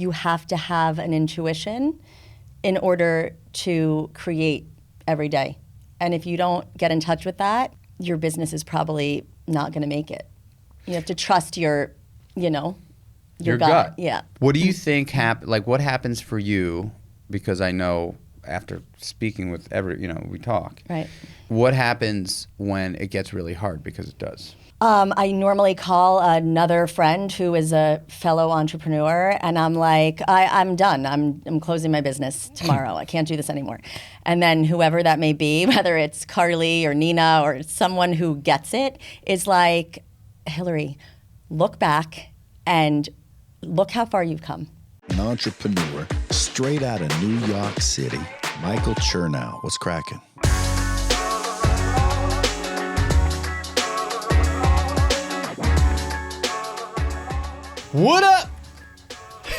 you have to have an intuition in order to create every day. And if you don't get in touch with that, your business is probably not going to make it. You have to trust your gut. Yeah. What do you think what happens for you? Because I know after speaking with we talk. Right. What happens when it gets really hard? Because it does. I normally call another friend who is a fellow entrepreneur, and I'm like, I'm done. I'm closing my business tomorrow. I can't do this anymore. And then whoever that may be, whether it's Carly or Nina or someone who gets it, is like, Hilary, look back and look how far you've come. An entrepreneur straight out of New York City, Michael Chernow was cracking. What up?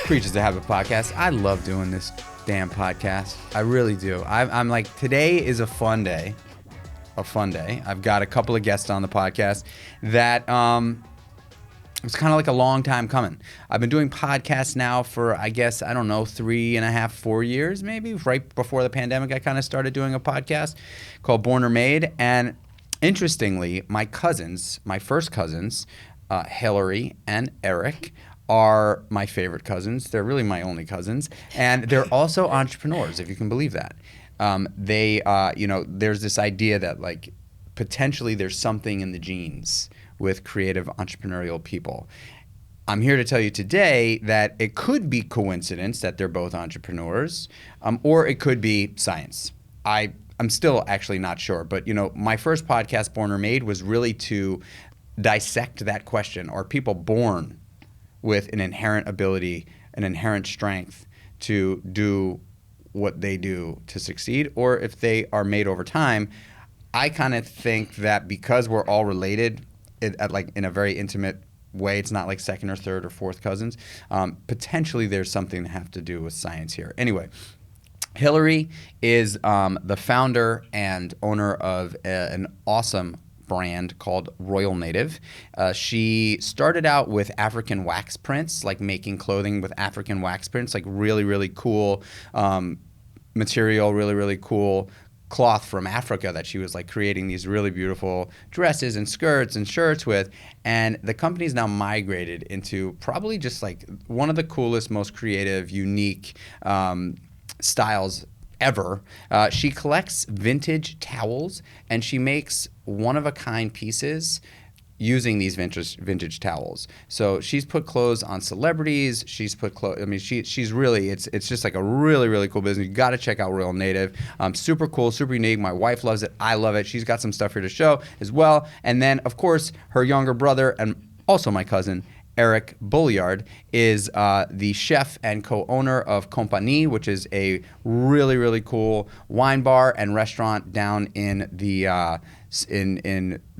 Creatures that have a podcast. I love doing this damn podcast. I really do. I'm like, today is a fun day. I've got a couple of guests on the podcast that it's kind of like a long time coming. I've been doing podcasts now for, I guess, 3.5, 4 years maybe. Right before the pandemic, I kind of started doing a podcast called Born or Made. And interestingly, my first cousins, Hilary and Eric, are my favorite cousins. They're really my only cousins. And they're also entrepreneurs, if you can believe that. There's this idea that like potentially there's something in the genes with creative entrepreneurial people. I'm here to tell you today that it could be coincidence that they're both entrepreneurs, or it could be science. I'm still actually not sure, but my first podcast, Born or Made, was really to dissect that question. Are people born with an inherent ability, an inherent strength to do what they do to succeed, or if they are made over time? I kind of think that because we're all related in a very intimate way, it's not like second or third or fourth cousins, potentially there's something to have to do with science here. Anyway, Hilary is the founder and owner of an awesome brand called Royal Native. She started out with African wax prints, like making clothing with African wax prints, like really, really cool material, really, really cool cloth from Africa that she was like creating these really beautiful dresses and skirts and shirts with. And the company's now migrated into probably just like one of the coolest, most creative, unique styles ever. She collects vintage towels and she makes one-of-a-kind pieces using these vintage towels. So she's put clothes on celebrities. She's put clothes. I mean, she's really. It's just like a really, really cool business. You got to check out Royal Native. Super cool, super unique. My wife loves it. I love it. She's got some stuff here to show as well. And then, of course, her younger brother and also my cousin, Eric Bolyard, is the chef and co-owner of Compagnie, which is a really, really cool wine bar and restaurant down in the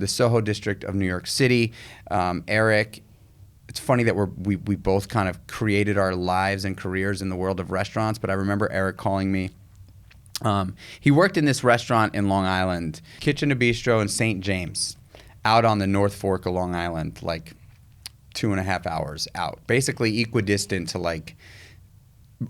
SoHo district of New York City. Eric, it's funny that we both kind of created our lives and careers in the world of restaurants, but I remember Eric calling me. He worked in this restaurant in Long Island, Kitchen to Bistro in St. James, out on the North Fork of Long Island, like 2.5 hours out, basically equidistant to like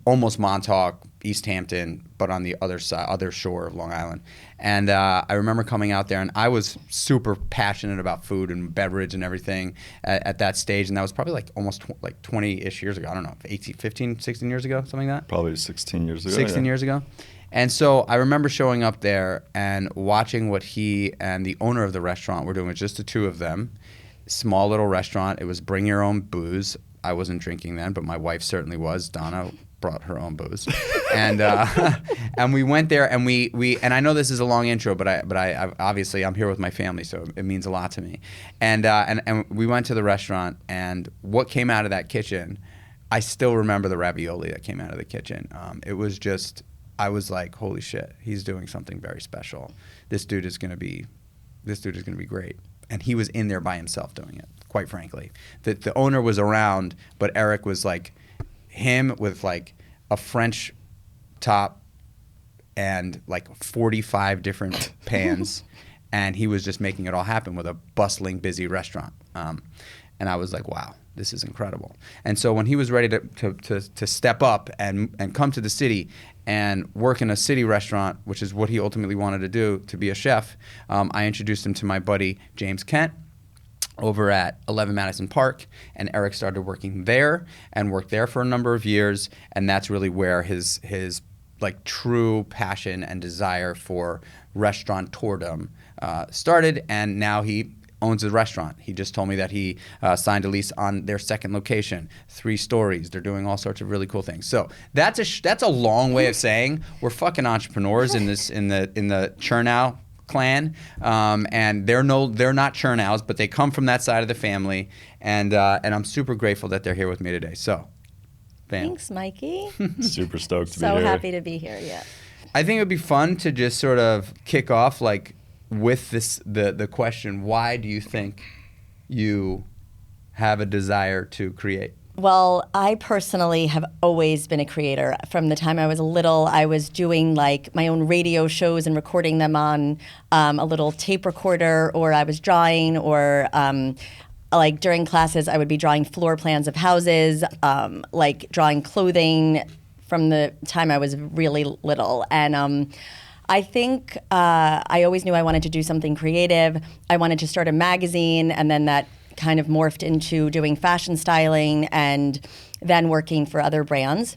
almost Montauk, East Hampton, but on the other shore of Long Island. And I remember coming out there, and I was super passionate about food and beverage and everything at that stage. And that was probably like almost 20-ish years ago. I don't know, 15, 16 years ago, something like that? Probably 16 years ago. 16 years ago. And so I remember showing up there and watching what he and the owner of the restaurant were doing with just the two of them. Small little restaurant. It was bring your own booze. I wasn't drinking then, but my wife certainly was. Donna brought her own booze, and we went there, and we and I know this is a long intro, but I obviously I'm here with my family, so it means a lot to me. And we went to the restaurant, and what came out of that kitchen, I still remember the ravioli that came out of the kitchen. It was just, I was like, holy shit, he's doing something very special. This dude is gonna be great. And he was in there by himself doing it, quite frankly. The owner was around, but Eric was like him with like a French top and like 45 different pans. And he was just making it all happen with a bustling, busy restaurant. And I was like, wow, this is incredible. And so when he was ready to step up and come to the city and work in a city restaurant, which is what he ultimately wanted to do, to be a chef, I introduced him to my buddy James Kent over at 11 Madison Park, and Eric started working there and worked there for a number of years, and that's really where his like true passion and desire for restauratordom started, and now he owns a restaurant. He just told me that he signed a lease on their second location, 3 stories. They're doing all sorts of really cool things. So that's a long way of saying we're fucking entrepreneurs in the Chernow clan, and they're not Chernows, but they come from that side of the family, and I'm super grateful that they're here with me today. So, bam. Thanks, Mikey. Super stoked to be So here. happy to be here. Yeah. I think it would be fun to just sort of kick off like with the question, why do you think you have a desire to create? Well, I personally have always been a creator. From the time I was little, I was doing like my own radio shows and recording them on a little tape recorder, or I was drawing, or like during classes, I would be drawing floor plans of houses, like drawing clothing from the time I was really little. And I think I always knew I wanted to do something creative. I wanted to start a magazine, and then that kind of morphed into doing fashion styling and then working for other brands.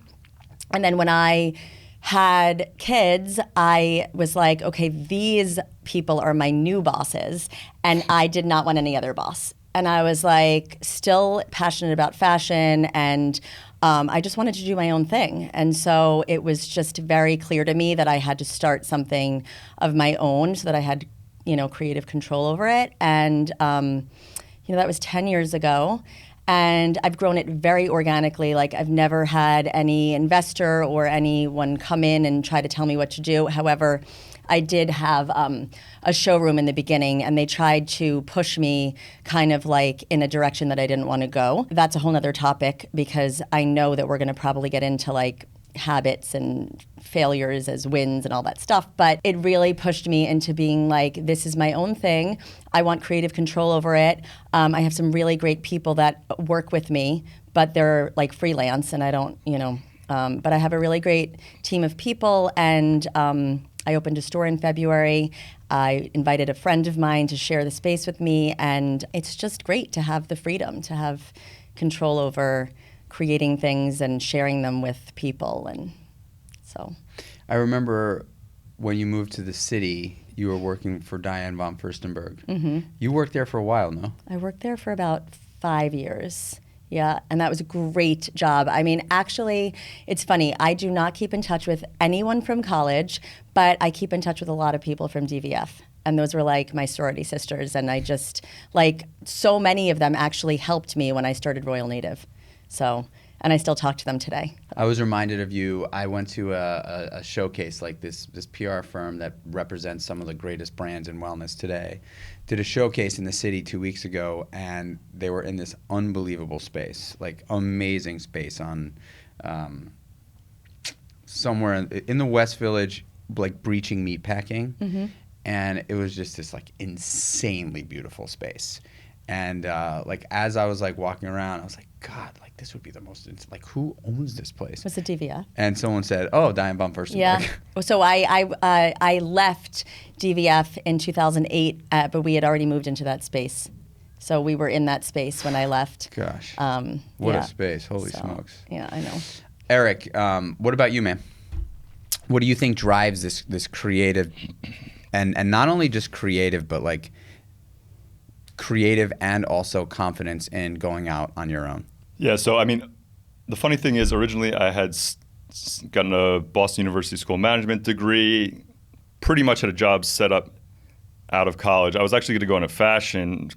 And then when I had kids, I was like, okay, these people are my new bosses, and I did not want any other boss. And I was like still passionate about fashion, and I just wanted to do my own thing. And so it was just very clear to me that I had to start something of my own so that I had, creative control over it. And that was 10 years ago, and I've grown it very organically. Like, I've never had any investor or anyone come in and try to tell me what to do. However, I did have a showroom in the beginning, and they tried to push me kind of like in a direction that I didn't want to go. That's a whole nother topic, because I know that we're going to probably get into like habits and failures as wins and all that stuff. But it really pushed me into being like, this is my own thing. I want creative control over it. I have some really great people that work with me, but they're like freelance, and I don't, but I have a really great team of people, and I opened a store in February. I invited a friend of mine to share the space with me, and it's just great to have the freedom, to have control over creating things and sharing them with people. And so I remember when you moved to the city, you were working for Diane von Furstenberg. Mm-hmm. You worked there for a while, no? I worked there for about 5 years. Yeah, and that was a great job. I mean, actually, it's funny. I do not keep in touch with anyone from college, but I keep in touch with a lot of people from DVF. And those were like my sorority sisters. And I just, like, so many of them actually helped me when I started Royal Native. So, and I still talk to them today. I was reminded of you. I went to a showcase, like this PR firm that represents some of the greatest brands in wellness today, did a showcase in the city 2 weeks ago, and they were in this unbelievable space, like amazing space on somewhere in the West Village, like breaching meatpacking. Mm-hmm. And it was just this like insanely beautiful space. And like as I was like walking around, I was like, God, like this would be the most, like who owns this place? Was it DVF? And someone said, oh, Diane von Furstenberg. Yeah. So I left DVF in 2008, but we had already moved into that space. So we were in that space when I left. Gosh. What a space. Holy smokes. Yeah, I know. Eric, what about you, man? What do you think drives this creative, and not only just creative, but like creative and also confidence in going out on your own? Yeah, so I mean, the funny thing is, originally I had gotten a Boston University School of Management degree, pretty much had a job set up out of college. I was actually going to go into fashion,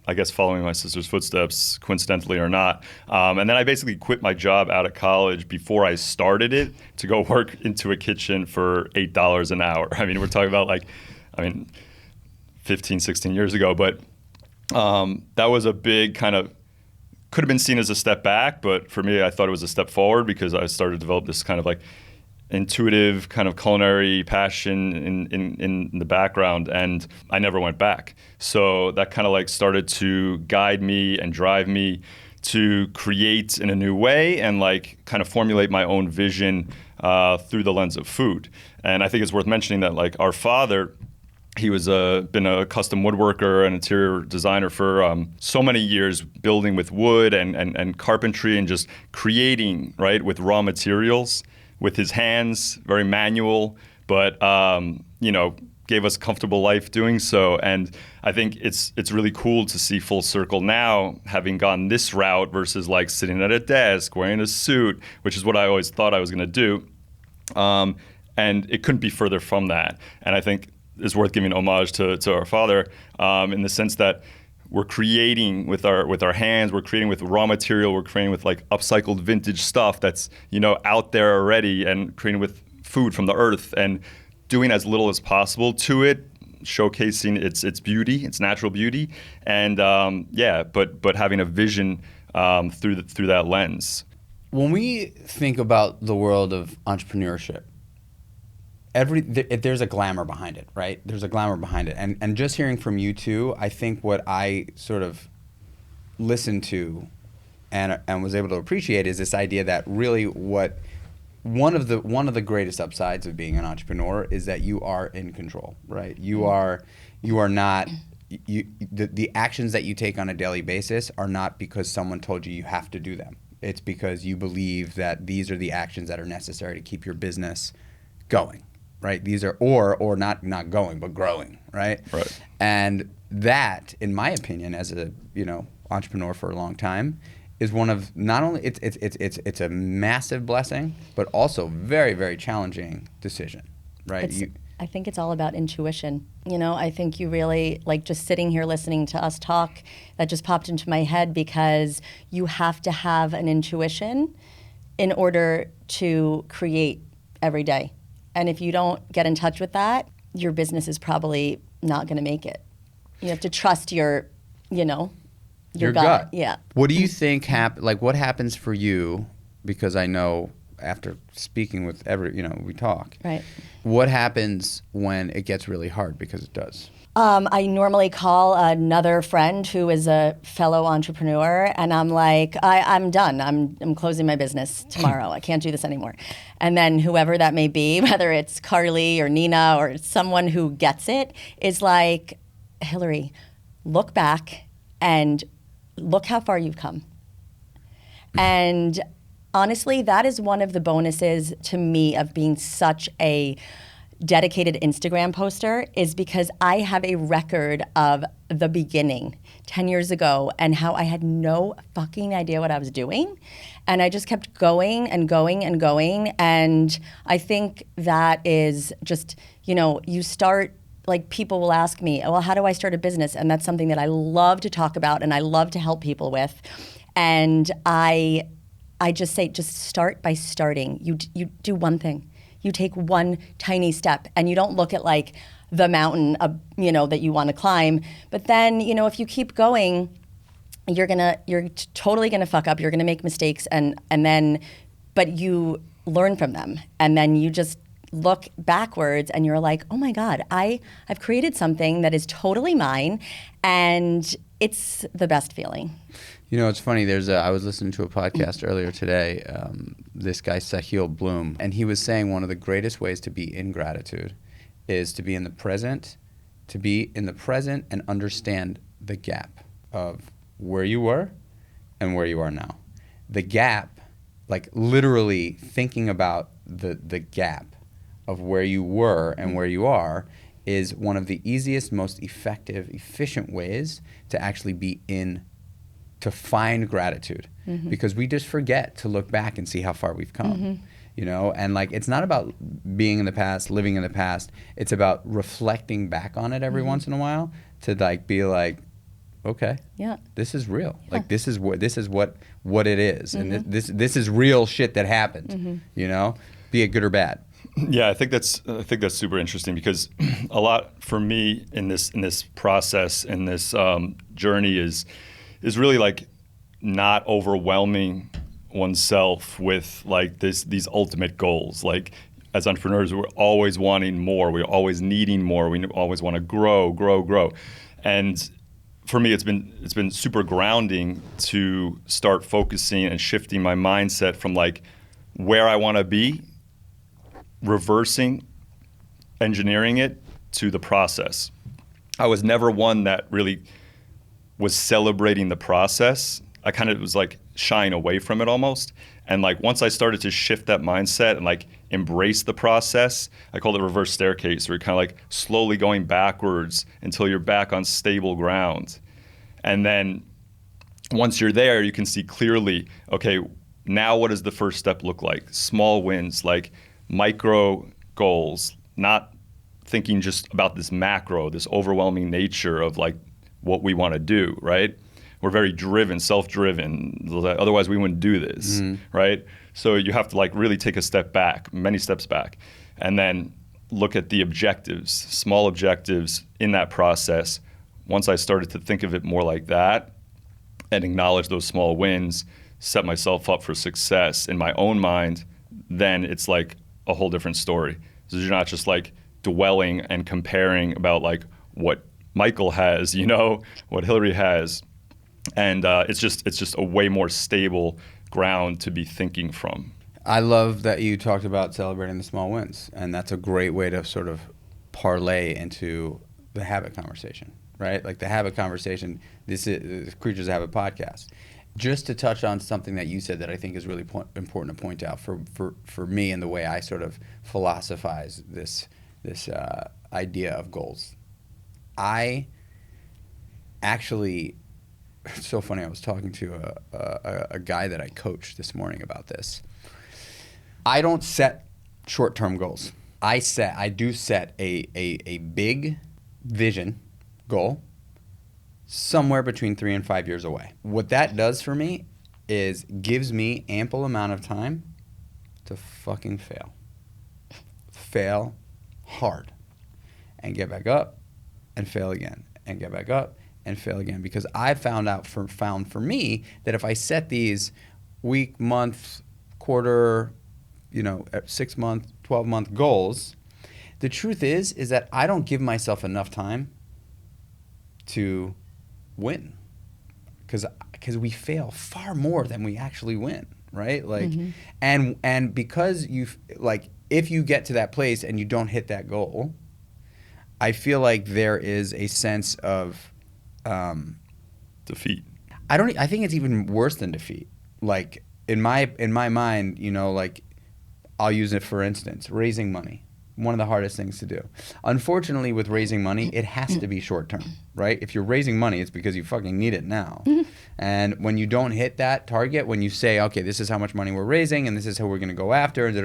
I guess following my sister's footsteps, coincidentally or not. And then I basically quit my job out of college before I started it to go work into a kitchen for $8 an hour. I mean, we're talking about 15, 16 years ago, but that was a big kind of, could have been seen as a step back, but for me, I thought it was a step forward because I started to develop this kind of like intuitive kind of culinary passion in the background, and I never went back. So that kind of like started to guide me and drive me to create in a new way and like kind of formulate my own vision through the lens of food. And I think it's worth mentioning that like our father, he was been a custom woodworker and interior designer for so many years, building with wood and carpentry and just creating, right, with raw materials with his hands, very manual, but gave us a comfortable life doing so. And I think it's really cool to see full circle now, having gone this route versus like sitting at a desk, wearing a suit, which is what I always thought I was going to do. And it couldn't be further from that. And I think it's worth giving homage to our father in the sense that we're creating with our hands, we're creating with raw material, we're creating with like upcycled vintage stuff that's, out there already, and creating with food from the earth and doing as little as possible to it, showcasing its beauty, its natural beauty, and but having a vision through that lens. When we think about the world of entrepreneurship, there's a glamour behind it, right? There's a glamour behind it, and just hearing from you two, I think what I sort of listened to and was able to appreciate is this idea that really one of the greatest upsides of being an entrepreneur is that you are in control, right? You are not. The actions that you take on a daily basis are not because someone told you have to do them. It's because you believe that these are the actions that are necessary to keep your business going, right? These are or not going, but growing, right? Right. And that, in my opinion, as a entrepreneur for a long time, is one of not only it's a massive blessing, but also very, very challenging decision, right? I think it's all about intuition. I think you really, like, just sitting here listening to us talk, that just popped into my head, because you have to have an intuition in order to create every day. And if you don't get in touch with that, your business is probably not going to make it. You have to trust your gut. Yeah. What do you think what happens for you? Because I know after speaking with we talk. Right. What happens when it gets really hard? Because it does. I normally call another friend who is a fellow entrepreneur, and I'm like, I'm done. I'm closing my business tomorrow. I can't do this anymore. And then whoever that may be, whether it's Carly or Nina or someone who gets it, is like, Hilary, look back and look how far you've come. And honestly, that is one of the bonuses to me of being such a dedicated Instagram poster, is because I have a record of the beginning 10 years ago and how I had no fucking idea what I was doing. And I just kept going and going and going. And I think that is just, you start, like, people will ask me, well, how do I start a business? And that's something that I love to talk about and I love to help people with. And I just say, just start by starting. You do one thing. You take one tiny step, and you don't look at like the mountain, that you want to climb. But then, if you keep going, you're totally gonna fuck up. You're gonna make mistakes, but you learn from them, and then you just look backwards, and you're like, oh my God, I've created something that is totally mine, and it's the best feeling. It's funny. I was listening to a podcast earlier today. This guy Sahil Bloom, and he was saying one of the greatest ways to be in gratitude is to be in the present, and understand the gap of where you were and where you are now. The gap, like literally thinking about the gap of where you were and where you are, is one of the easiest, most effective, efficient ways to actually be to find gratitude, because we just forget to look back and see how far we've come, and like, it's not about being in the past, living in the past. It's about reflecting back on it every once in a while to like be like, okay, yeah, this is real. Yeah. Like this is what it is, and this is real shit that happened. Be it good or bad. Yeah, I think that's super interesting, because a lot for me in this process, in this journey is really like not overwhelming oneself with like these ultimate goals. Like, as entrepreneurs, we're always wanting more. We're always needing more. We always want to grow. And for me, it's been super grounding to start focusing and shifting my mindset from like where I want to be, reversing engineering it to the process. I was never one that really was celebrating the process. I kind of was like shying away from it almost. And like once I started to shift that mindset and like embrace the process, I call it reverse staircase, where you're kind of like slowly going backwards until you're back on stable ground. And then once you're there, you can see clearly, okay, now what does the first step look like? Small wins, like micro goals, not thinking just about this macro, this overwhelming nature of like what we want to do, right? We're very driven, self-driven. Otherwise, we wouldn't do this, right? So you have to like really take a step back, many steps back, and then look at the objectives, small objectives in that process. Once I started to think of it more like that and acknowledge those small wins, set myself up for success in my own mind, then it's like a whole different story. So you're not just like dwelling and comparing about like what Michael has, you know, what Hilary has. And it's just a way more stable ground to be thinking from. I love that you talked about celebrating the small wins, and that's a great way to sort of parlay into the habit conversation, right? Like the habit conversation, this is Kreatures Have a podcast. Just to touch on something that you said that I think is really important to point out for me and the way I sort of philosophize this idea of goals. I actually, it's so funny, I was talking to a guy that I coached this morning about this. I don't set short-term goals. I do set a big vision goal somewhere between 3 and 5 years away. What that does for me is gives me ample amount of time to fucking fail. Fail hard. And get back up and fail again. And get back up and fail again. Because I found for me that if I set these week, month, quarter, 6 month, 12-month goals, the truth is that I don't give myself enough time to win, because we fail far more than we actually win, right? Like, and because if you get to that place and you don't hit that goal, I feel like there is a sense of defeat. I think it's even worse than defeat. Like in my mind, like I'll use it for instance, raising money. One of the hardest things to do. Unfortunately, with raising money, it has to be short term, right? If you're raising money, it's because you fucking need it now. And when you don't hit that target, when you say, okay, this is how much money we're raising and this is how we're going to go after, and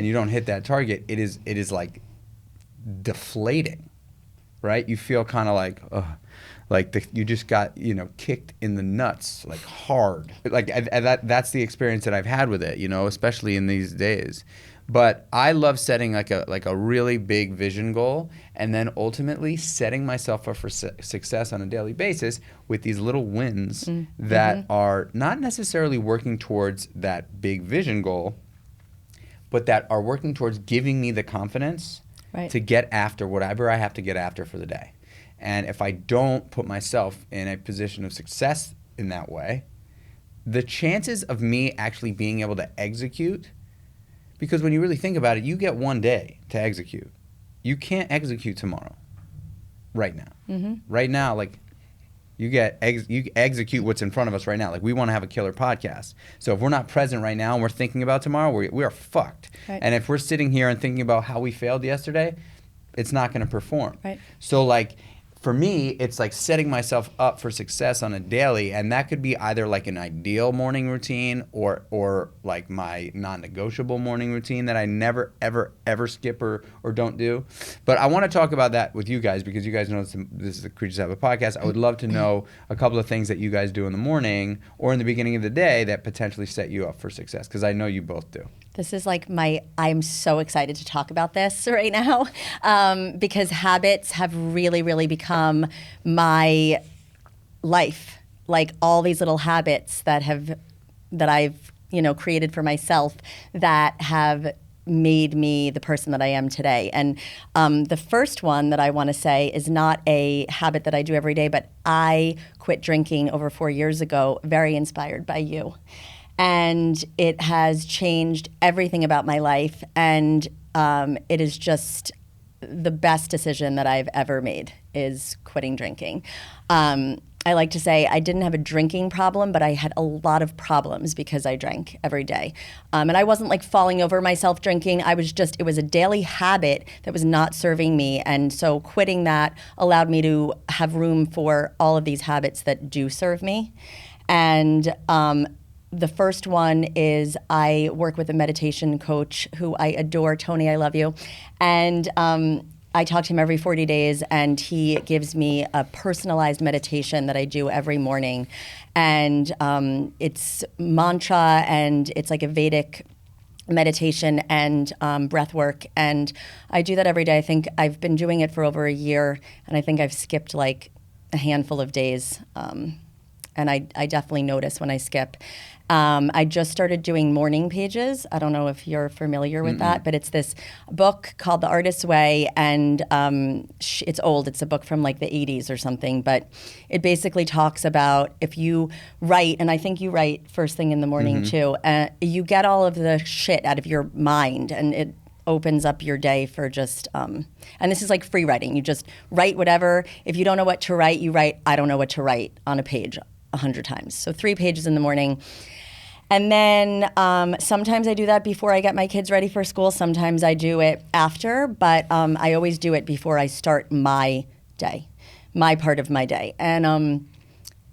you don't hit that target, it is like deflating, right? You feel kind of like, you just got kicked in the nuts, like hard. Like that's the experience that I've had with it, especially in these days. But I love setting like a really big vision goal, and then ultimately setting myself up for success on a daily basis with these little wins that are not necessarily working towards that big vision goal, but that are working towards giving me the confidence to get after whatever I have to get after for the day. And if I don't put myself in a position of success in that way, the chances of me actually being able to execute, because when you really think about it, you get one day to execute. You can't execute tomorrow, right now. Right now, like you execute what's in front of us right now. Like we want to have a killer podcast. So if we're not present right now and we're thinking about tomorrow, we are fucked. Right. And if we're sitting here and thinking about how we failed yesterday, it's not going to perform. Right. So like, for me, it's like setting myself up for success on a daily, and that could be either like an ideal morning routine or like my non-negotiable morning routine that I never, ever, ever skip or don't do. But I want to talk about that with you guys because you guys know this is the Creatures Have a Podcast. I would love to know a couple of things that you guys do in the morning or in the beginning of the day that potentially set you up for success, because I know you both do. This is like I'm so excited to talk about this right now because habits have really, really become my life. Like all these little habits that I've created for myself that have made me the person that I am today. And the first one that I want to say is not a habit that I do every day, but I quit drinking over 4 years ago, very inspired by you. And it has changed everything about my life. And it is just the best decision that I've ever made is quitting drinking. I like to say I didn't have a drinking problem, but I had a lot of problems because I drank every day. And I wasn't like falling over myself drinking. It was a daily habit that was not serving me. And so quitting that allowed me to have room for all of these habits that do serve me. And the first one is I work with a meditation coach who I adore. Tony, I love you. And I talk to him every 40 days, and he gives me a personalized meditation that I do every morning. And it's mantra, and it's like a Vedic meditation and breath work. And I do that every day. I think I've been doing it for over a year, and I think I've skipped like a handful of days. And I definitely notice when I skip. I just started doing morning pages. I don't know if you're familiar with that, but it's this book called The Artist's Way, and it's old. It's a book from like the 80s or something, but it basically talks about if you write, and I think you write first thing in the morning too, you get all of the shit out of your mind, and it opens up your day for just, and this is like free writing. You just write whatever. If you don't know what to write, you write, I don't know what to write on a page 100 times. So 3 pages in the morning. And then sometimes I do that before I get my kids ready for school. Sometimes I do it after, but I always do it before I start my day, my part of my day. And,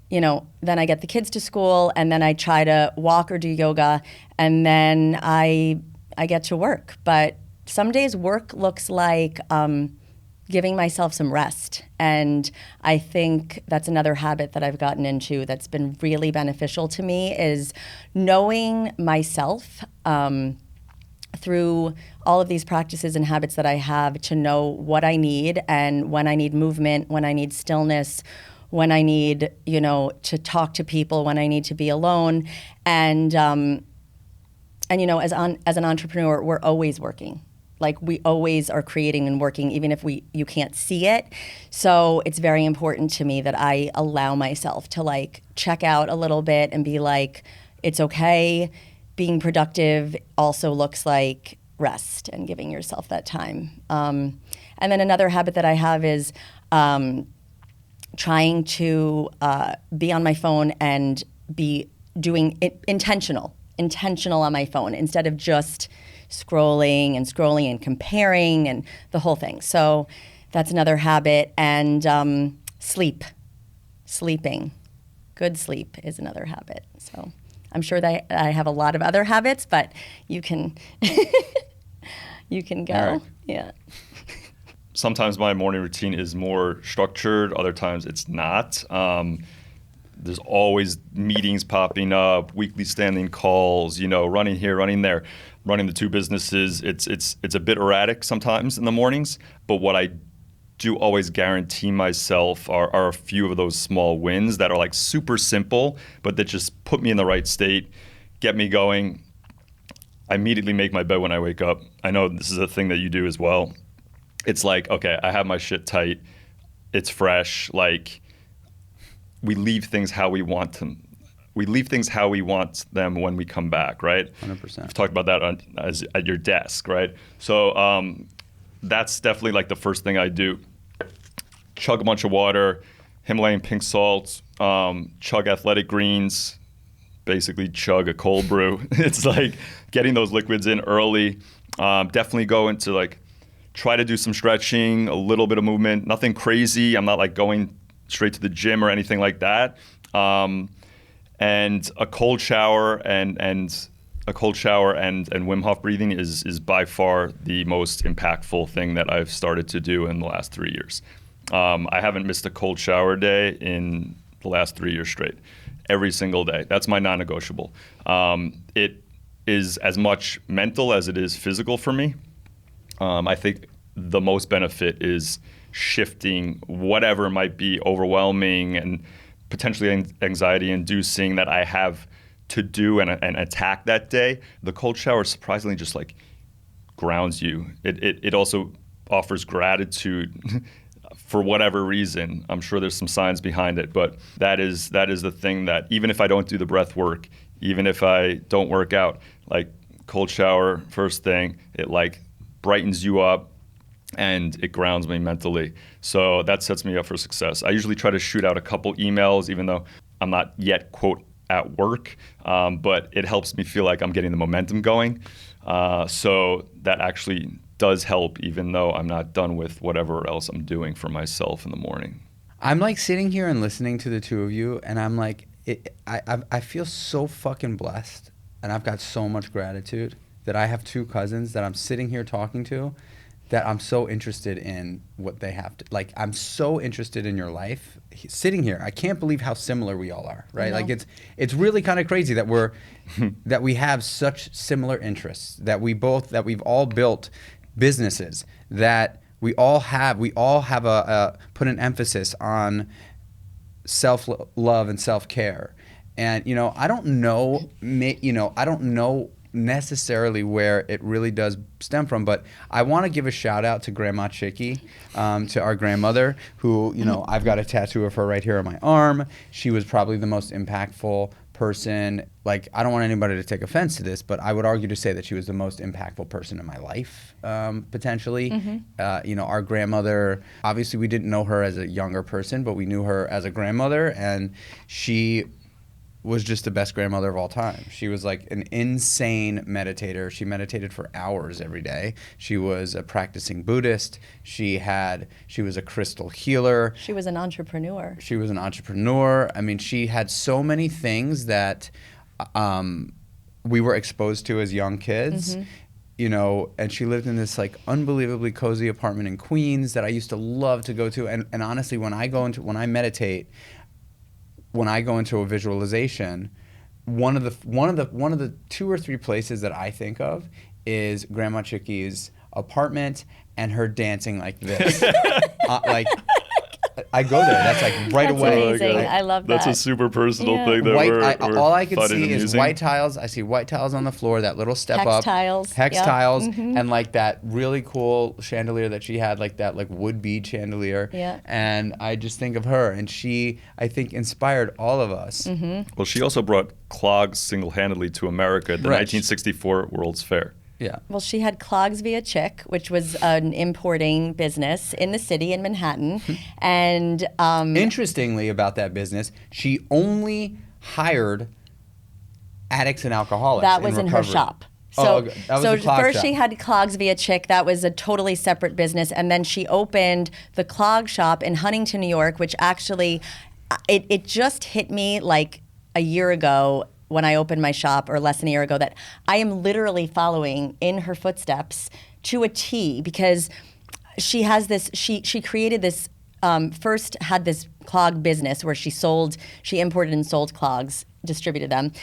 then I get the kids to school, and then I try to walk or do yoga, and then I get to work. But some days work looks like giving myself some rest. And I think that's another habit that I've gotten into that's been really beneficial to me is knowing myself through all of these practices and habits that I have to know what I need and when I need movement, when I need stillness, when I need, to talk to people, when I need to be alone. And as an entrepreneur, we're always working. Like we always are creating and working, even if you can't see it. So it's very important to me that I allow myself to like check out a little bit and be like, it's okay. Being productive also looks like rest and giving yourself that time. And then another habit that I have is trying to be on my phone and be doing intentional on my phone instead of just scrolling and comparing and the whole thing. So that's another habit. And sleeping. Good sleep is another habit. So I'm sure that I have a lot of other habits, but you can you can go. Eric. Yeah. Sometimes my morning routine is more structured. Other times it's not. There's always meetings popping up, weekly standing calls, running here, running there, running the 2 businesses. It's a bit erratic sometimes in the mornings, but what I do always guarantee myself are a few of those small wins that are like super simple, but that just put me in the right state, get me going. I immediately make my bed when I wake up. I know this is a thing that you do as well. It's like, okay, I have my shit tight. It's fresh. Like, we leave things how we want them. We leave things how we want them when we come back, right? 100%. We've talked about that at your desk, right? So that's definitely like the first thing I do. Chug a bunch of water, Himalayan pink salt, chug athletic greens, basically chug a cold brew. It's like getting those liquids in early. Definitely go into like, try to do some stretching, a little bit of movement, nothing crazy. I'm not like going straight to the gym or anything like that. And a cold shower and Wim Hof breathing is by far the most impactful thing that I've started to do in the last 3 years. I haven't missed a cold shower day in the last 3 years straight. Every single day. That's my non-negotiable. It is as much mental as it is physical for me. I think the most benefit is shifting whatever might be overwhelming and potentially anxiety-inducing that I have to do and attack that day. The cold shower surprisingly just like grounds you. It also offers gratitude for whatever reason. I'm sure there's some science behind it, but that is the thing that even if I don't do the breath work, even if I don't work out, like cold shower first thing, it like brightens you up and it grounds me mentally. So that sets me up for success. I usually try to shoot out a couple emails, even though I'm not yet, quote, at work, but it helps me feel like I'm getting the momentum going. So that actually does help, even though I'm not done with whatever else I'm doing for myself in the morning. I'm like sitting here and listening to the two of you, and I'm like, I feel so fucking blessed, and I've got so much gratitude that I have two cousins that I'm sitting here talking to, that I'm so interested in what they have to, like, I'm so interested in your life. Sitting here, I can't believe how similar we all are, right? Like it's really kind of crazy that that we have such similar interests, that we've all built businesses, that we all have put an emphasis on self-love and self-care. And I don't know necessarily where it really does stem from, but I want to give a shout out to Grandma Chicky, to our grandmother, who I've got a tattoo of her right here on my arm. She was probably the most impactful person. Like, I don't want anybody to take offense to this, but I would argue to say that she was the most impactful person in my life, potentially. Our grandmother, obviously we didn't know her as a younger person, but we knew her as a grandmother, and she was just the best grandmother of all time. She was like an insane meditator. She meditated for hours every day. She was a practicing Buddhist. She was a crystal healer. She was an entrepreneur. I mean, she had so many things that we were exposed to as young kids. And she lived in this like unbelievably cozy apartment in Queens that I used to love to go to. And honestly, when I meditate, when I go into a visualization, one of the 2 or 3 places that I think of is Grandma Chicky's apartment and her dancing like this. I go there. That's like right That's away. amazing. I love that. That's a super personal thing that all I could fun see and is amusing. white tiles. I see white tiles on the floor, that little step Hex up. tiles. Hex Yep. tiles. And like that really cool chandelier that she had, like that like wood bead chandelier. Yeah. And I just think of her, and she, I think, inspired all of us. Well, she also brought clogs single-handedly to America at the 1964 World's Fair. Yeah. Well, she had Clogs Via Chick, which was an importing business in the city in Manhattan. And interestingly about that business, she only hired addicts and alcoholics. that was in her shop. So that was a clog first shop. she had Clogs Via Chick. That was a totally separate business. And then she opened the clog shop in Huntington, New York, which actually, it just hit me like a year ago when I opened my shop, or less than a year ago, that I am literally following in her footsteps to a T, because she has this, she created this, first had this clog business where she imported and sold clogs, distributed them.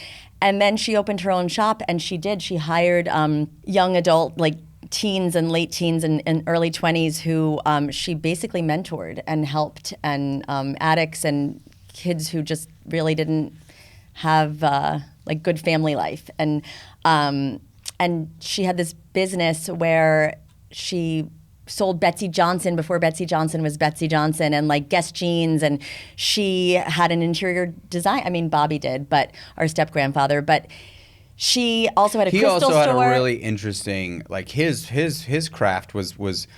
And then she opened her own shop, and she hired young adult, like teens and late teens and early 20s who she basically mentored and helped, and addicts and kids who just really didn't have like good family life. And she had this business where she sold Betsy Johnson before Betsy Johnson was Betsy Johnson, and like Guess jeans, and she had an interior design. I mean, Bobby did, but our step-grandfather, but she also had a crystal store. He also had a really interesting, like his craft was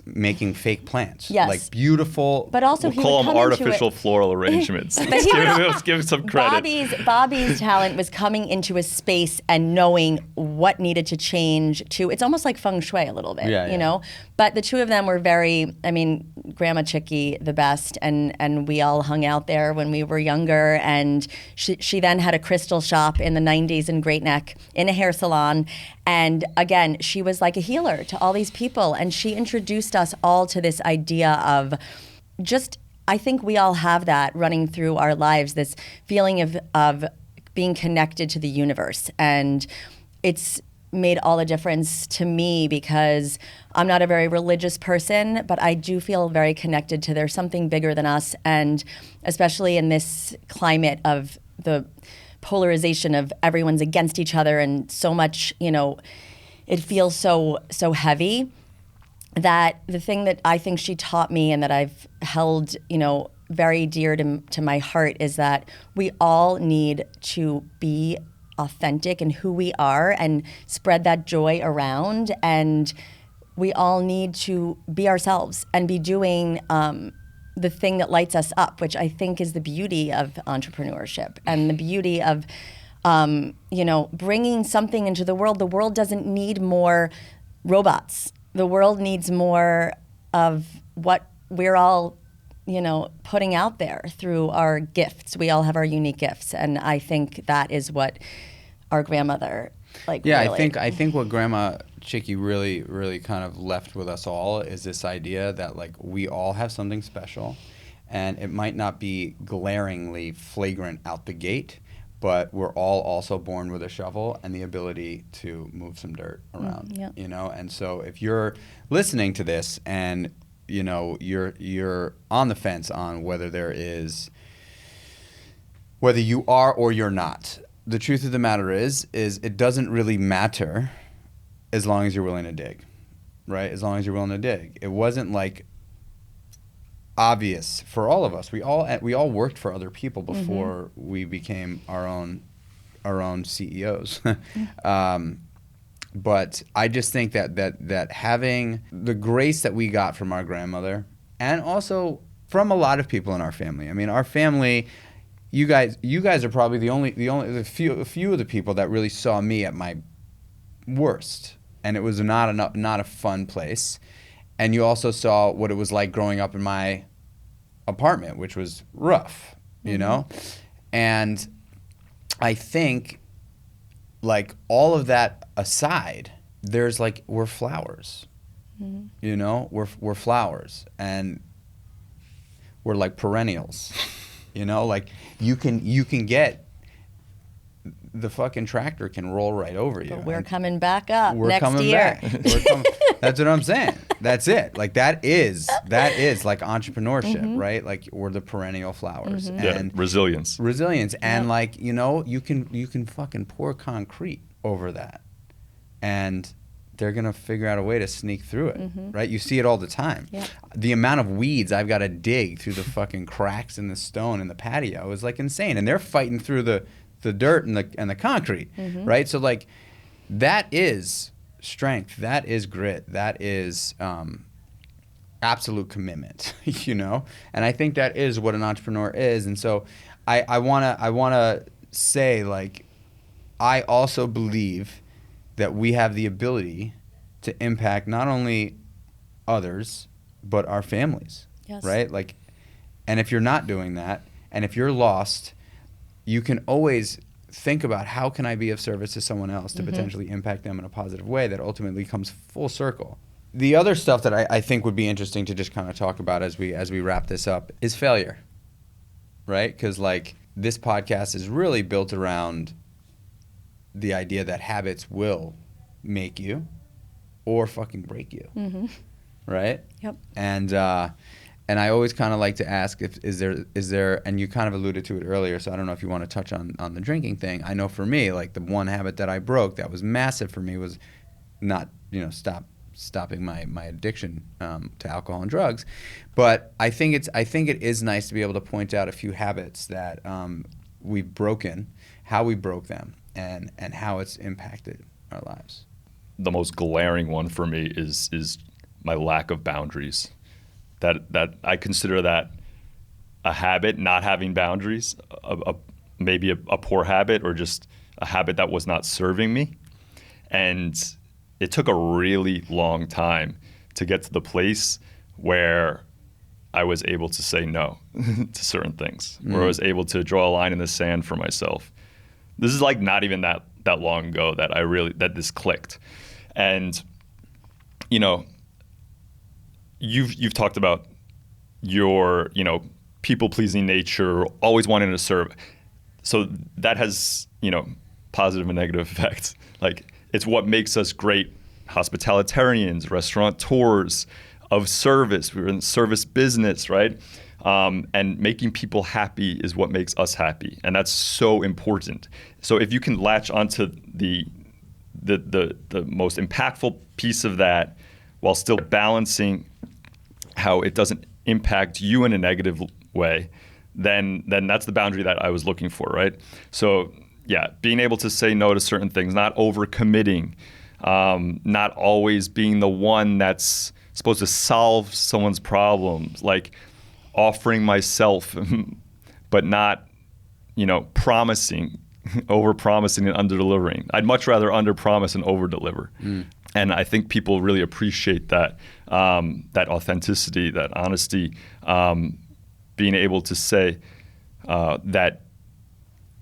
making fake plants. Yes. Like beautiful. But also We'll he call would them come artificial into it. floral arrangements. Let's give him some credit. Bobby's talent was coming into a space and knowing what needed to change to, it's almost like feng shui a little bit, you know? But the two of them were very, I mean, Grandma Chicky, the best, and we all hung out there when we were younger, and she then had a crystal shop in the 90s in Great Neck in a hair salon, and again, she was like a healer to all these people, and she introduced us all to this idea of just, I think we all have that running through our lives, this feeling of being connected to the universe. And it's made all the difference to me, because I'm not a very religious person, but I do feel very connected to there's something bigger than us. And especially in this climate of the polarization of everyone's against each other and so much, you know, it feels so heavy, that the thing that I think she taught me and that I've held, very dear to my heart is that we all need to be authentic in who we are and spread that joy around. And we all need to be ourselves and be doing the thing that lights us up, which I think is the beauty of entrepreneurship and the beauty of, bringing something into the world. The world doesn't need more robots. The world needs more of what we're all putting out there through our gifts. We all have our unique gifts, and I think that is what our grandmother Yeah, really. I think what Grandma Chicky really, really kind of left with us all is this idea that we all have something special, and it might not be glaringly flagrant out the gate, but we're all also born with a shovel and the ability to move some dirt around. And so if you're listening to this and you're on the fence on whether you are or you're not. The truth of the matter is it doesn't really matter as long as you're willing to dig, right? As long as you're willing to dig. It wasn't obvious for all of us. We all worked for other people before we became our own CEOs. But I just think that having the grace that we got from our grandmother, and also from a lot of people in our family. I mean, our family, you guys are probably the few of the people that really saw me at my worst, and it was not a fun place. And you also saw what it was like growing up in my apartment, which was rough, And I think, all of that aside, there's we're flowers, we're flowers, and we're like perennials, you can get, the fucking tractor can roll right over you. But we're coming back up we're next coming year. Back. That's what I'm saying. That's it. That is entrepreneurship, right? We're the perennial flowers. And resilience. And you can fucking pour concrete over that, and they're gonna figure out a way to sneak through it, right? You see it all the time. Yeah. The amount of weeds I've got to dig through the fucking cracks in the stone in the patio is insane, and they're fighting through the dirt and the concrete, right? So that is strength, that is grit, that is absolute commitment, And I think that is what an entrepreneur is. And so I wanna say I also believe that we have the ability to impact not only others but our families, Yes. right? And if you're not doing that, and if you're lost, you can always think about how can I be of service to someone else to potentially impact them in a positive way that ultimately comes full circle. The other stuff that I think would be interesting to just kind of talk about as we wrap this up is failure, right? Because this podcast is really built around the idea that habits will make you or fucking break you, right? Yep. And I always kind of like to ask is there, and you kind of alluded to it earlier, so I don't know if you want to touch on the drinking thing. I know for me, the one habit that I broke that was massive for me was not, stopping my addiction to alcohol and drugs. But I think it is nice to be able to point out a few habits that we've broken, how we broke them, and how it's impacted our lives. The most glaring one for me is my lack of boundaries. That I consider that a habit, not having boundaries, maybe a poor habit or just a habit that was not serving me. And it took a really long time to get to the place where I was able to say no to certain things, where I was able to draw a line in the sand for myself. This is not even that long ago that this clicked. And, you've talked about your, people-pleasing nature, always wanting to serve. So that has, positive and negative effects. It's what makes us great hospitalitarians, restaurateurs of service. We're in the service business, right? And making people happy is what makes us happy. And that's so important. So if you can latch onto the the most impactful piece of that, while still balancing how it doesn't impact you in a negative way, then that's the boundary that I was looking for, right? So yeah, being able to say no to certain things, not overcommitting, not always being the one that's supposed to solve someone's problems, like offering myself, but not, promising, over-promising and under-delivering. I'd much rather under-promise and over-deliver. And I think people really appreciate that, that authenticity, that honesty, being able to say that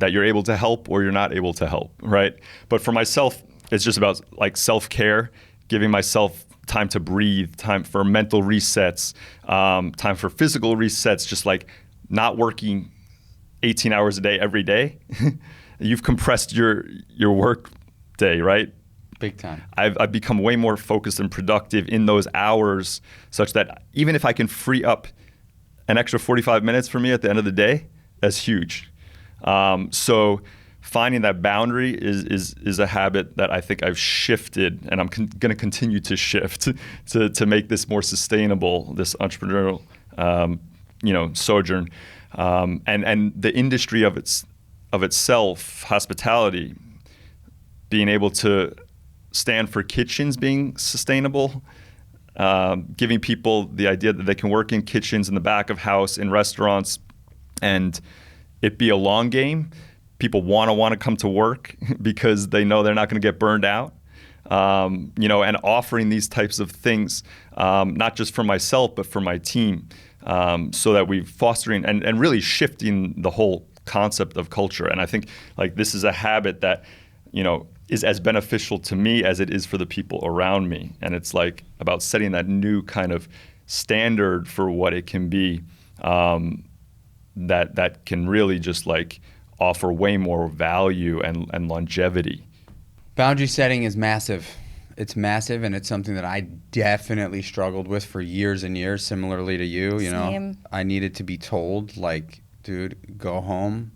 you're able to help or you're not able to help, right? But for myself, it's just about like self-care, giving myself time to breathe, time for mental resets, time for physical resets, just like not working 18 hours a day every day. You've compressed your work day, right? Big time. I've become way more focused and productive in those hours, such that even if I can free up an extra 45 minutes for me at the end of the day, that's huge. So finding that boundary is a habit that I think I've shifted, and I'm going to continue to shift to make this more sustainable, this entrepreneurial sojourn, and the industry of itself, hospitality, being able to stand for kitchens being sustainable, giving people the idea that they can work in kitchens in the back of house, in restaurants, and it be a long game. People want to come to work because they know they're not going to get burned out, and offering these types of things, not just for myself, but for my team, so that we're fostering and really shifting the whole concept of culture. And I think like this is a habit that, is as beneficial to me as it is for the people around me. And it's like about setting that new kind of standard for what it can be, that can really just like offer way more value and longevity. Boundary setting is massive. It's massive, and it's something that I definitely struggled with for years and years, similarly to you. Same. I needed to be told, like, dude, go home.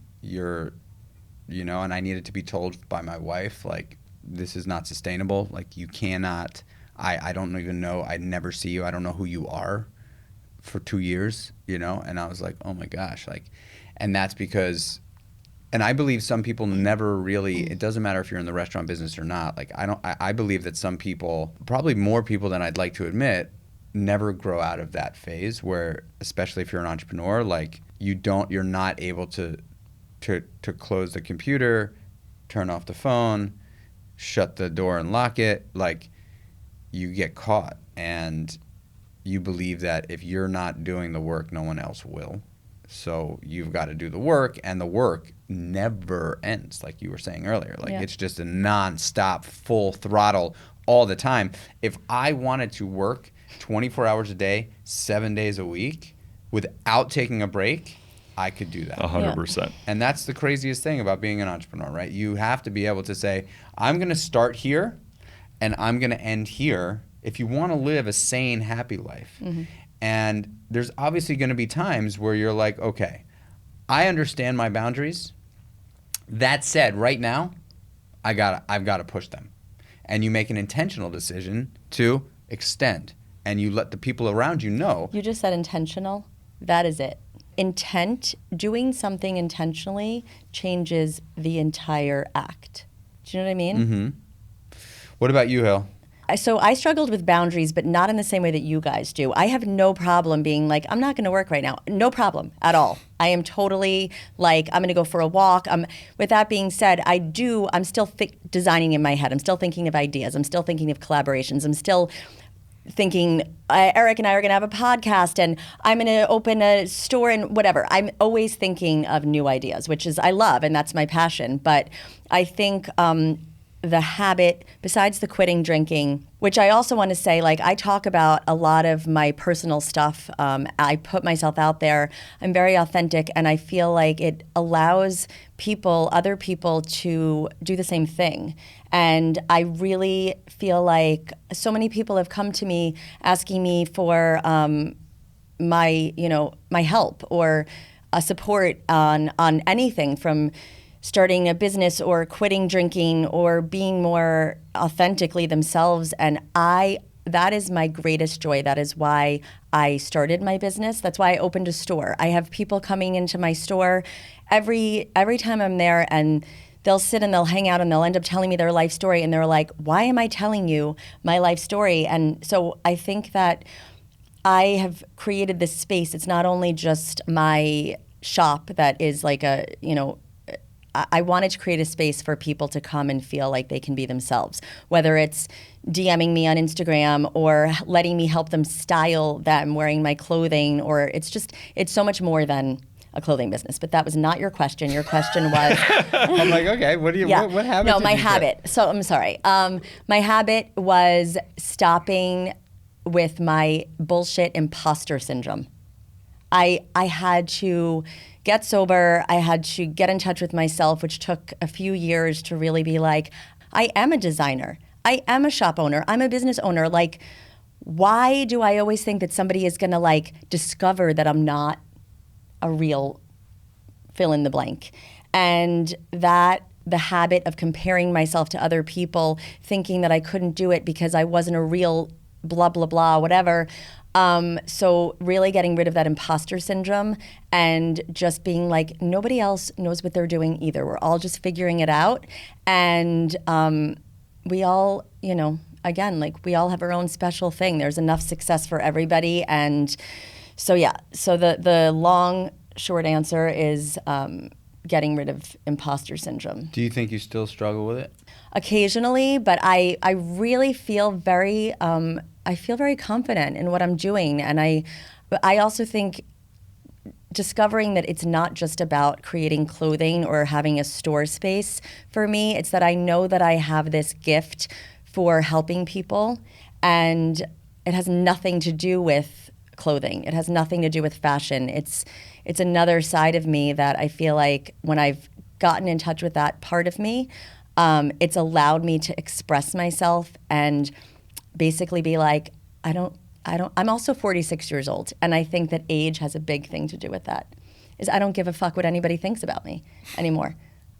And I needed to be told by my wife, like, this is not sustainable. Like, you cannot, I don't even know, I never see you. I don't know who you are for 2 years, and I was like, oh my gosh, like, and that's because, and I believe some people never really, it doesn't matter if you're in the restaurant business or not. Like, I believe that some people, probably more people than I'd like to admit, never grow out of that phase where, especially if you're an entrepreneur, like, you're not able to close the computer, turn off the phone, shut the door and lock it. Like, you get caught, and you believe that if you're not doing the work, no one else will. So you've got to do the work, and the work never ends, like you were saying earlier. Like, It's just a nonstop, full throttle all the time. If I wanted to work 24 hours a day, 7 days a week, without taking a break, I could do that. 100%. And that's the craziest thing about being an entrepreneur, right? You have to be able to say, I'm going to start here and I'm going to end here if you want to live a sane, happy life. Mm-hmm. And there's obviously going to be times where you're like, okay, I understand my boundaries. That said, right now, I've got to push them. And you make an intentional decision to extend, and you let the people around you know. You just said intentional. That is it. Intent, doing something intentionally changes the entire act. Do you know what I mean? Mm-hmm. What about you, Hill? So I struggled with boundaries, but not in the same way that you guys do. I have no problem being like, I'm not going to work right now. No problem at all. I am totally like, I'm going to go for a walk. With that being said, I'm still designing in my head. I'm still thinking of ideas. I'm still thinking of collaborations. I'm still thinking Eric and I are going to have a podcast and I'm going to open a store and whatever. I'm always thinking of new ideas, which is I love, and that's my passion. But I think the habit, besides the quitting drinking, which I also want to say, like, I talk about a lot of my personal stuff. I put myself out there. I'm very authentic, and I feel like it allows other people to do the same thing. And I really feel like so many people have come to me asking me for my help or support on anything from starting a business or quitting drinking or being more authentically themselves. And that is my greatest joy. That is why I started my business. That's why I opened a store. I have people coming into my store every time I'm there, and they'll sit and they'll hang out and they'll end up telling me their life story, and they're like, why am I telling you my life story? And so I think that I have created this space. It's not only just my shop that is like I wanted to create a space for people to come and feel like they can be themselves, whether it's DMing me on Instagram or letting me help them style them wearing my clothing, or it's so much more than a clothing business. But that was not your question. Your question was... I'm like, okay, what happened? No, my habit. So I'm sorry. My habit was stopping with my bullshit imposter syndrome. I had to get sober. I had to get in touch with myself, which took a few years to really be like, I am a designer. I am a shop owner. I'm a business owner. Like, why do I always think that somebody is going to like discover that I'm not a real fill in the blank? And that the habit of comparing myself to other people, thinking that I couldn't do it because I wasn't a real blah, blah, blah, whatever. So really getting rid of that imposter syndrome and just being like, nobody else knows what they're doing either. We're all just figuring it out. And we all, again, like we all have our own special thing. There's enough success for everybody. And so, yeah, so the long, short answer is getting rid of imposter syndrome. Do you think you still struggle with it? Occasionally, but I really feel very confident in what I'm doing. And I also think discovering that it's not just about creating clothing or having a store space for me. It's that I know that I have this gift for helping people, and it has nothing to do with clothing. It has nothing to do with fashion. It's another side of me that I feel like when I've gotten in touch with that part of me, it's allowed me to express myself and basically be like, I'm also 46 years old, and I think that age has a big thing to do with that. Is I don't give a fuck what anybody thinks about me anymore.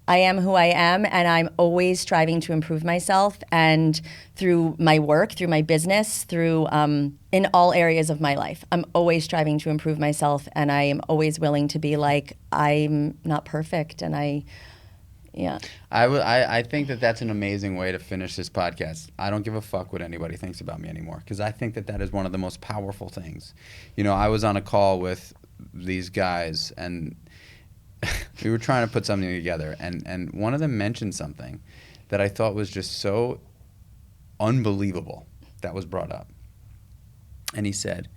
I am who I am, and I'm always striving to improve myself, and through my work, through my business, through in all areas of my life, I'm always striving to improve myself, and I am always willing to be like, I'm not perfect, and yeah. I think that that's an amazing way to finish this podcast. I don't give a fuck what anybody thinks about me anymore, because I think that is one of the most powerful things. I was on a call with these guys, and we were trying to put something together, and one of them mentioned something that I thought was just so unbelievable that was brought up. And he said,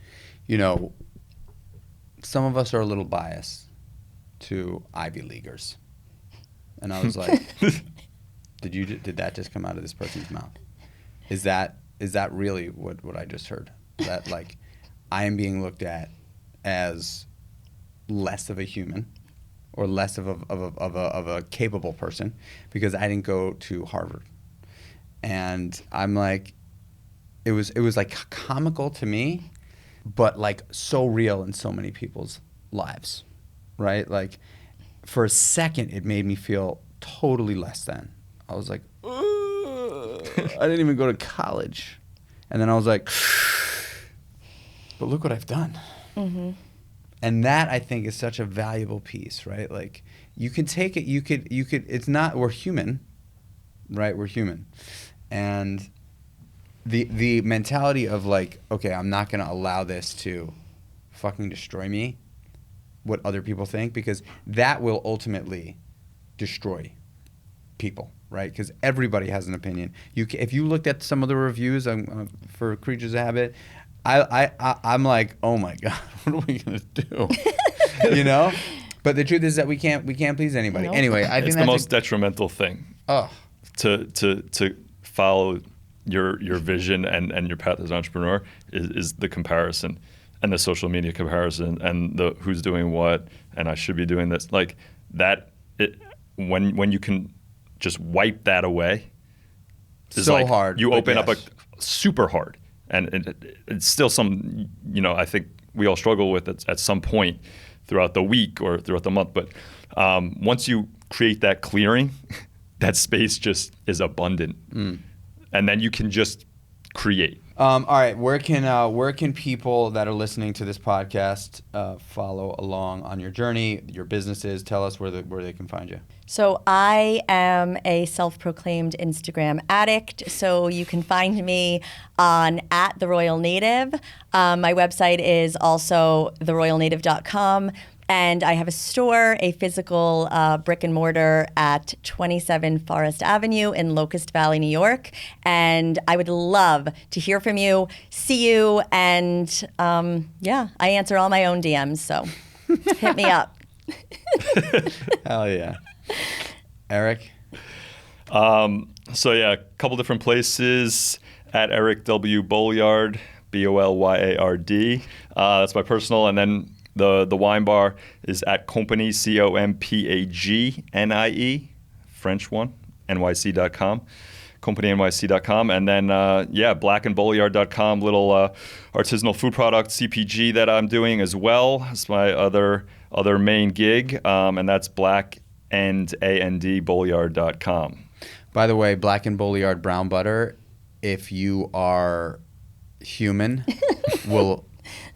some of us are a little biased to Ivy Leaguers. And I was like, did that just come out of this person's mouth? Is that really what I just heard? That like I am being looked at as less of a human or less of a capable person because I didn't go to Harvard. And I'm like, it was like comical to me, but like so real in so many people's lives, right? Like for a second, it made me feel totally less than. I was like, I didn't even go to college. And then I was like, but look what I've done. Mm-hmm. And that, I think, is such a valuable piece, right? Like, you can take it, you could, it's not, we're human, right? We're human. And the mentality of like, okay, I'm not going to allow this to fucking destroy me, what other people think, because that will ultimately destroy people, right? Because everybody has an opinion. If you looked at some of the reviews for Creatures of Habit, I'm like, oh my God, what are we gonna do? But the truth is that we can't please anybody. Nope. Anyway, I think it's the most detrimental thing. Oh, to follow your vision and your path as an entrepreneur is the comparison. And the social media comparison and the who's doing what and I should be doing this, like that. When you can just wipe that away, is so like hard. You open up a super hard, and it's still some I think we all struggle with it at some point throughout the week or throughout the month. But once you create that clearing, that space just is abundant. And then you can just create. All right, where can people that are listening to this podcast follow along on your journey, your businesses? Tell us where they can find you. So I am a self-proclaimed Instagram addict. So you can find me on @TheRoyalNative. My website is also theroyalnative.com. And I have a store, a physical brick and mortar at 27 Forest Avenue in Locust Valley, New York. And I would love to hear from you, see you, and I answer all my own DMs. So hit me up. Hell yeah. Eric? A couple different places at Eric W. Bolyard, Bolyard. That's my personal. And then the wine bar is at Compagnie, Compagne, French one, NYC.com, CompagnieNYC.com. And then, blackandbolyard.com, little artisanal food product CPG that I'm doing as well. It's my other main gig, and that's blackandbolyard.com. By the way, Black and Bolyard brown butter, if you are human, will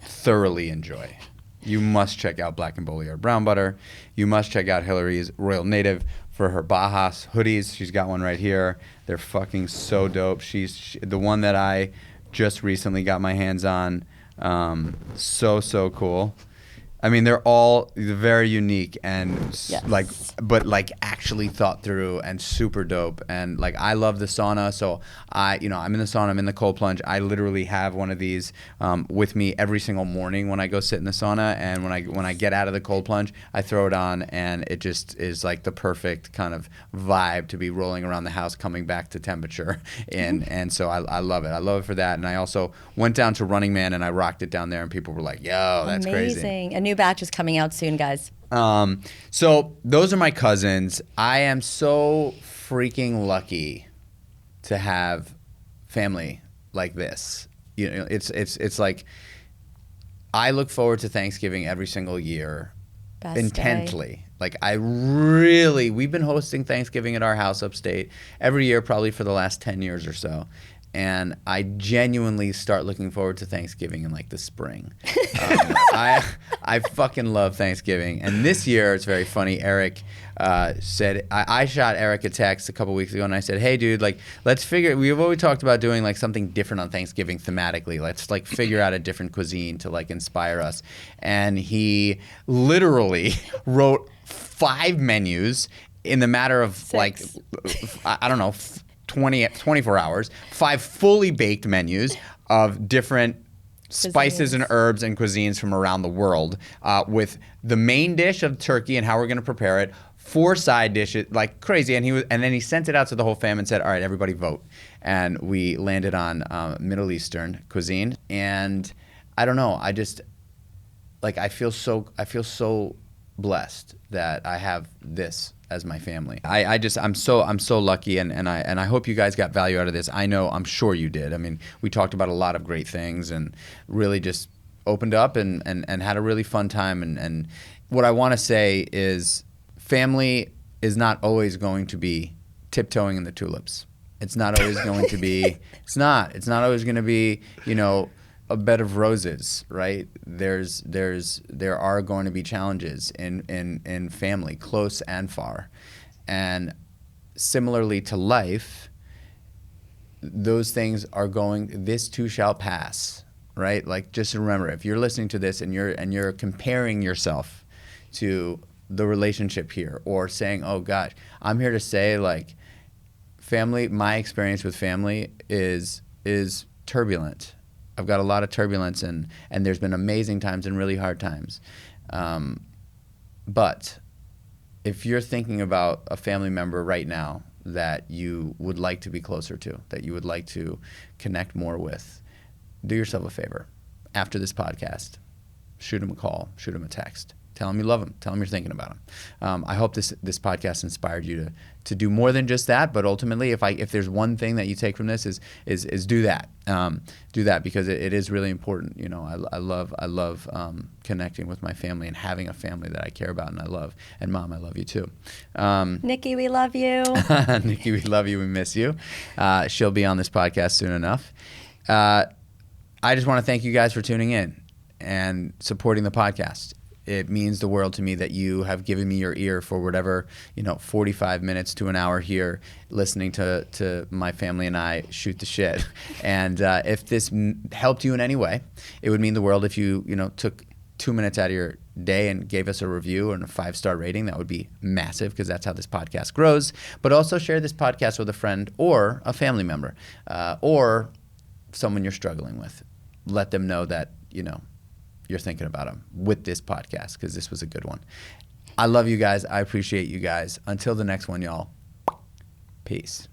thoroughly enjoy. You must check out Black and Bolyard brown butter. You must check out Hilary's Royal Native for her Bajas hoodies. She's got one right here. They're fucking so dope. She's the one that I just recently got my hands on. So cool. I mean, they're all very unique and but actually thought through and super dope. And like, I love the sauna, so I'm in the sauna, I'm in the cold plunge. I literally have one of these with me every single morning when I go sit in the sauna. And when I get out of the cold plunge, I throw it on, and it just is like the perfect kind of vibe to be rolling around the house, coming back to temperature. And so I love it. I love it for that. And I also went down to Running Man and I rocked it down there, and people were like, "Yo, that's crazy." Amazing. A new batch is coming out soon, guys. So those are my cousins. I am so freaking lucky to have family like this. You know, it's like, I look forward to Thanksgiving every single year. Best intently. day. Like, we've been hosting Thanksgiving at our house upstate every year, probably for the last 10 years or so. And I genuinely start looking forward to Thanksgiving in like the spring. I fucking love Thanksgiving. And this year, it's very funny. Eric said, I shot Eric a text a couple weeks ago, and I said, "Hey, dude, like, we've always talked about doing like something different on Thanksgiving thematically. Let's like figure out a different cuisine to like inspire us." And he literally wrote 5 menus in the matter of 6. like, I don't know, 24 hours, 5 fully baked menus of different spices and herbs and cuisines from around the world, with the main dish of turkey and how we're going to prepare it, 4 side dishes, like crazy. And then he sent it out to the whole fam and said, "All right, everybody vote." And we landed on Middle Eastern cuisine. And I don't know, I just like, I feel so blessed that I have this as my family. I'm so lucky, and I hope you guys got value out of this. I'm sure you did. I mean, we talked about a lot of great things and really just opened up and had a really fun time. And what I want to say is, family is not always going to be tiptoeing in the tulips. It's not always going to be. It's not always going to be, a bed of roses, right? There are going to be challenges in family, close and far. And similarly to life, those things this too shall pass, right? Like, just remember, if you're listening to this and you're comparing yourself to the relationship here, or saying, "Oh gosh," I'm here to say, like, family, my experience with family is turbulent. I've got a lot of turbulence, and there's been amazing times and really hard times. But if you're thinking about a family member right now that you would like to be closer to, that you would like to connect more with, do yourself a favor. After this podcast, shoot them a call, shoot them a text. Tell them you love them. Tell them you're thinking about them. I hope this podcast inspired you to do more than just that. But ultimately, if there's one thing that you take from this is do that. Do that because it is really important. You know, I love connecting with my family and having a family that I care about and I love. And Mom, I love you too. Nikki, we love you. Nikki, we love you. We miss you. She'll be on this podcast soon enough. I just want to thank you guys for tuning in and supporting the podcast. It means the world to me that you have given me your ear for whatever, 45 minutes to an hour here listening to my family and I shoot the shit. And if this helped you in any way, it would mean the world if you, took 2 minutes out of your day and gave us a review and a 5-star rating. That would be massive because that's how this podcast grows. But also share this podcast with a friend or a family member or someone you're struggling with. Let them know that, you're thinking about them with this podcast because this was a good one. I love you guys. I appreciate you guys. Until the next one, y'all. Peace.